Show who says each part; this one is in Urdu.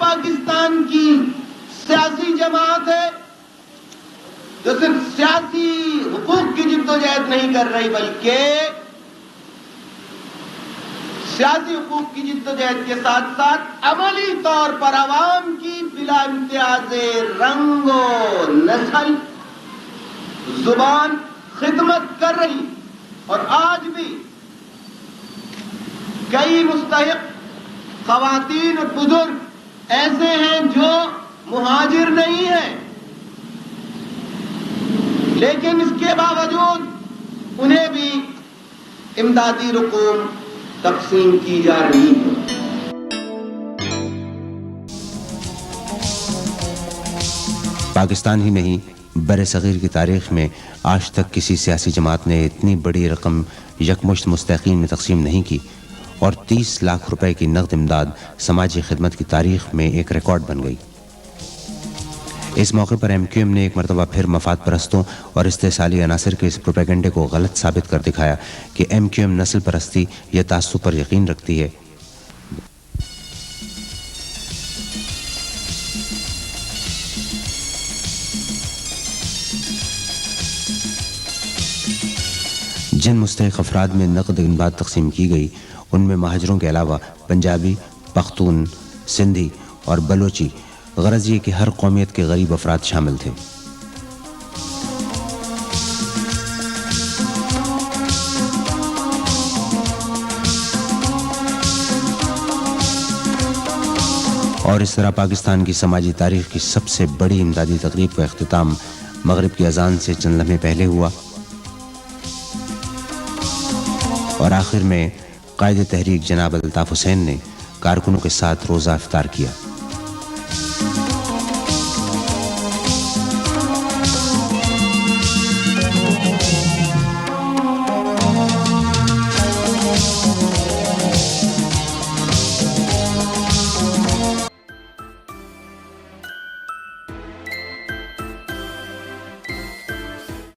Speaker 1: پاکستان کی سیاسی جماعت ہے جو صرف سیاسی حقوق کی جدوجہد نہیں کر رہی بلکہ سیاسی حقوق کی جدوجہد کے ساتھ ساتھ عملی طور پر عوام کی بلا امتیاز رنگ و نسل زبان خدمت کر رہی، اور آج بھی کئی مستحق خواتین اور بزرگ ایسے ہیں جو مہاجر نہیں ہیں، لیکن اس کے باوجود انہیں بھی امدادی رقوم تقسیم کی جا رہی ہے۔
Speaker 2: پاکستان ہی نہیں بر صغیر کی تاریخ میں آج تک کسی سیاسی جماعت نے اتنی بڑی رقم یکمشت مستحقین میں تقسیم نہیں کی، اور 30 لاکھ روپے کی نقد امداد سماجی خدمت کی تاریخ میں ایک ریکارڈ بن گئی۔ اس موقع پر ایم کیو ایم نے ایک مرتبہ پھر مفاد پرستوں اور استحصالی عناصر کے اس پروپیگنڈے کو غلط ثابت کر دکھایا کہ ایم کیو ایم نسل پرستی یا تعصب پر یقین رکھتی ہے۔ جن مستحق افراد میں نقد امداد تقسیم کی گئی ان میں مہاجروں کے علاوہ پنجابی، پختون، سندھی اور بلوچی، غرض یہ کہ ہر قومیت کے غریب افراد شامل تھے۔ اور اس طرح پاکستان کی سماجی تاریخ کی سب سے بڑی امدادی تقریب کا اختتام مغرب کی اذان سے چند لمحے پہلے ہوا، اور آخر میں قائد تحریک جناب الطاف حسین نے کارکنوں کے ساتھ روزہ افطار کیا۔